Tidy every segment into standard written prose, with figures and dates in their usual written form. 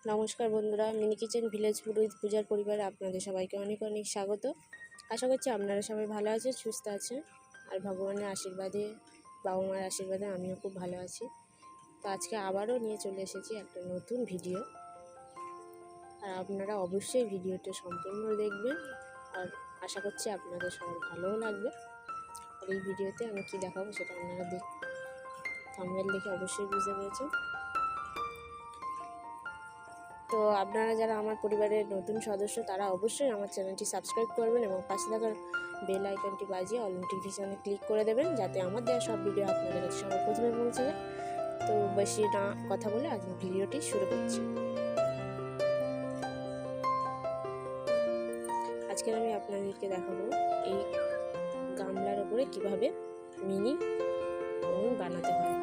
নমস্কার বন্ধুরা, mini kitchen village food with পূজার পরিবারে আপনাদের সবাইকে অনেক অনেক স্বাগত। আশা করছি আপনারা সবাই ভালো আছেন, সুস্থ আছেন, আর ভগবানের আশীর্বাদে, বাবা মার আশীর্বাদে আমিও খুব ভালো আছি। তো আজকে আবারও নিয়ে চলে এসেছি একটা নতুন ভিডিও, আর আপনারা অবশ্যই ভিডিওটা সম্পূর্ণ দেখবেন, আর আশা করছি আপনাদের সবার ভালোও লাগবে। আর এই ভিডিওতে আমি কী দেখাবো সেটা আপনারা থাম্বনেল দেখে অবশ্যই বুঝতে পেরেছেন। তো আপনারা যারা আমার পরিবারের নতুন সদস্য তারা অবশ্যই আমার চ্যানেলটি সাবস্ক্রাইব করবেন এবং পাশে থাকা বেল আইকনটি বাজিয়ে অল নোটিফিকেশনে ক্লিক করে দেবেন, যাতে আমার দেওয়া সব ভিডিও আপনাদের কাছে সবার প্রথমে পৌঁছে যায়। তো বেশি না কথা বলে আজ ভিডিওটি শুরু করছি। আজকে আমি আপনাদেরকে দেখাবো এই গামলার ওপরে কিভাবে মিনি উনুন বানাতে হয়,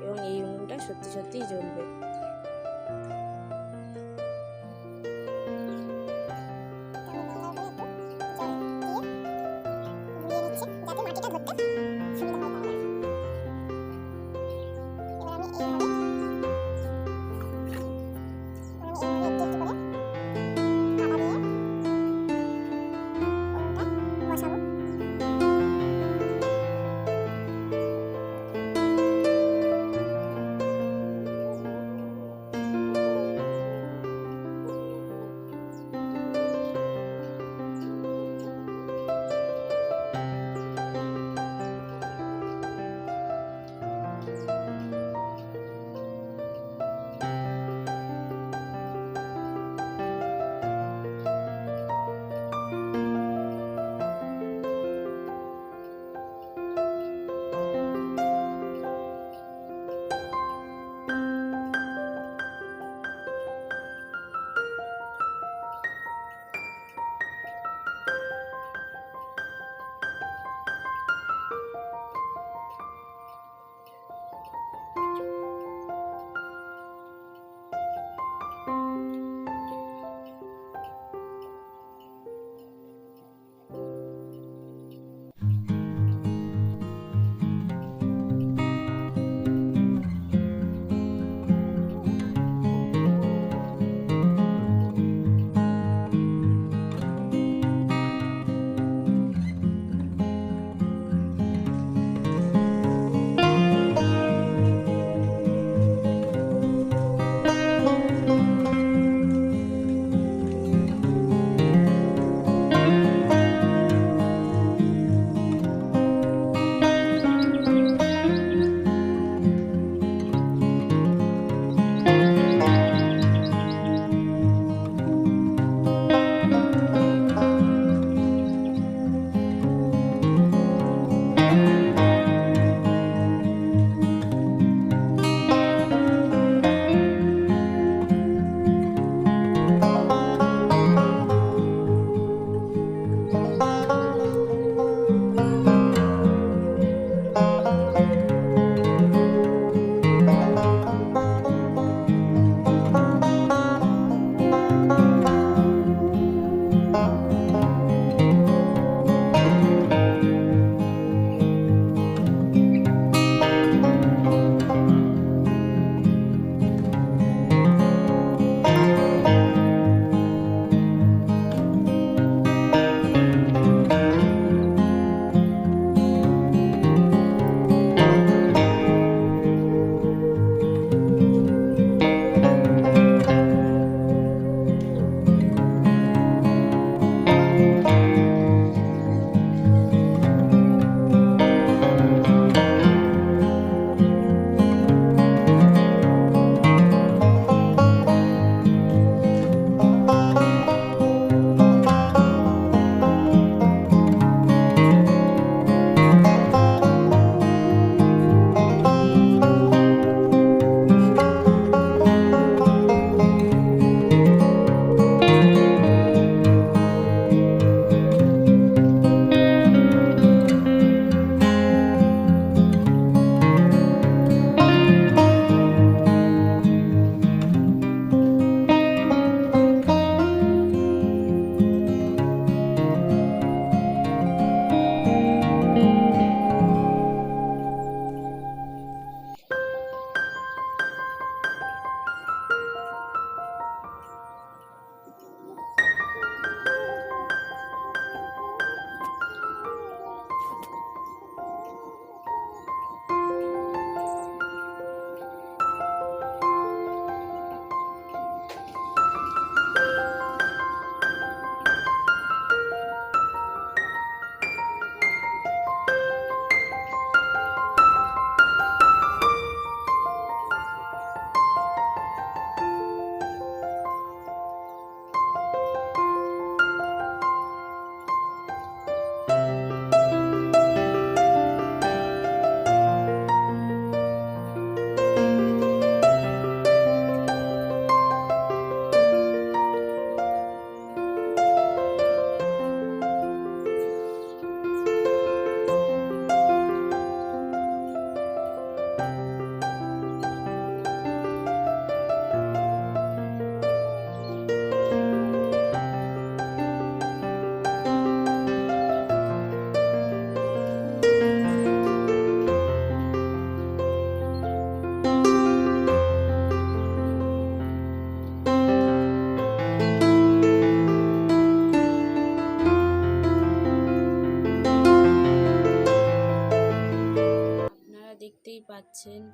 এবং এই উনুনটা সত্যি সত্যিই জ্বলবে।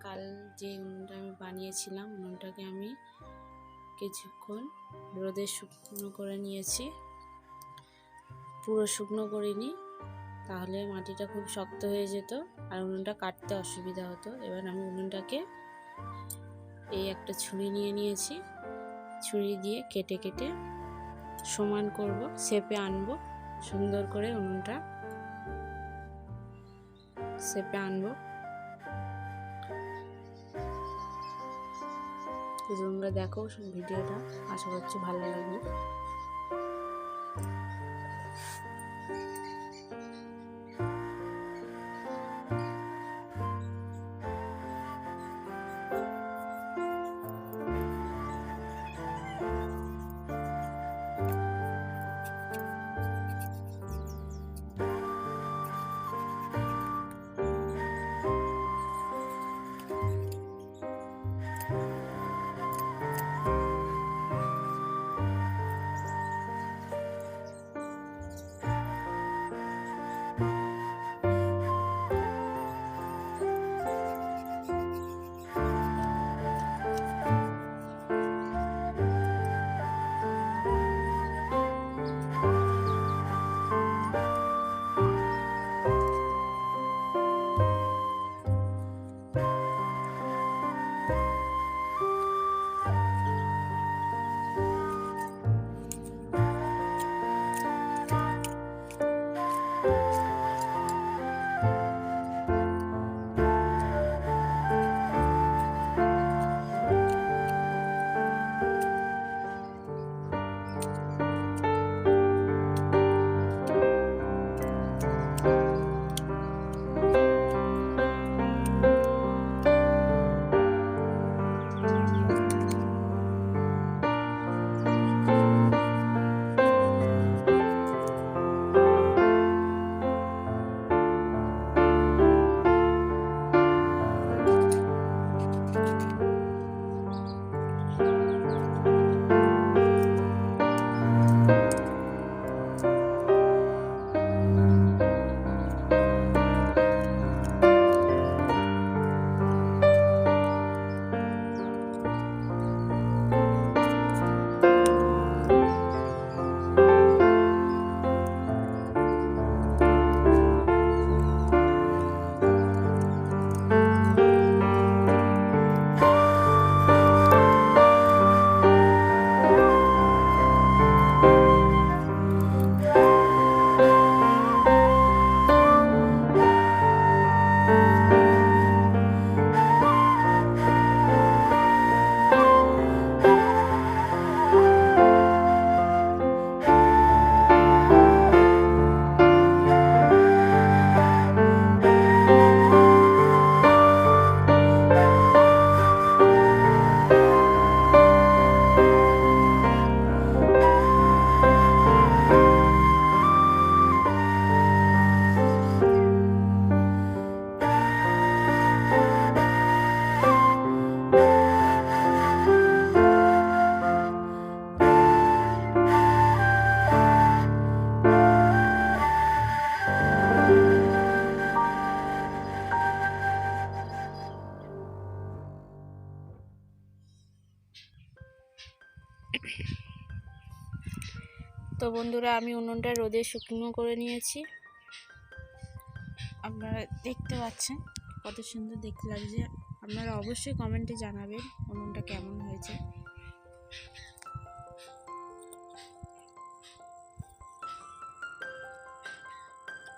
কাল যে উনুনটা আমি বানিয়েছিলাম, উনুনটাকে আমি কিছুক্ষণ রোদে শুকনো করে নিয়েছি। পুরো শুকনো করিনি, তাহলে মাটিটা খুব শক্ত হয়ে যেত আর উনুনটা কাটতে অসুবিধা হতো। এবার আমি উনুনটাকে এই একটা ছুরি নিয়ে নিয়েছি, ছুরি দিয়ে কেটে কেটে সমান করব, শেপে আনবো, সুন্দর করে উনুনটা শেপে আনবো। তোমরা দেখো ভিডিওটা, আশা করছি ভালো লাগবে। তো বন্ধুরা, আমি উনুনটা রোদে শুকনো করে নিয়েছি, আপনারা দেখতে পাচ্ছেন কত সুন্দর দেখতে লাগছে। আপনারা অবশ্যই কমেন্টে জানাবেন উনুনটা কেমন হয়েছে।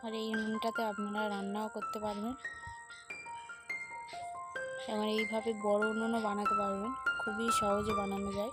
আর এই উনুনটাতে আপনারা রান্নাও করতে পারবেন এবং এইভাবে বড় উনুনও বানাতে পারবেন, খুবই সহজে বানানো যায়।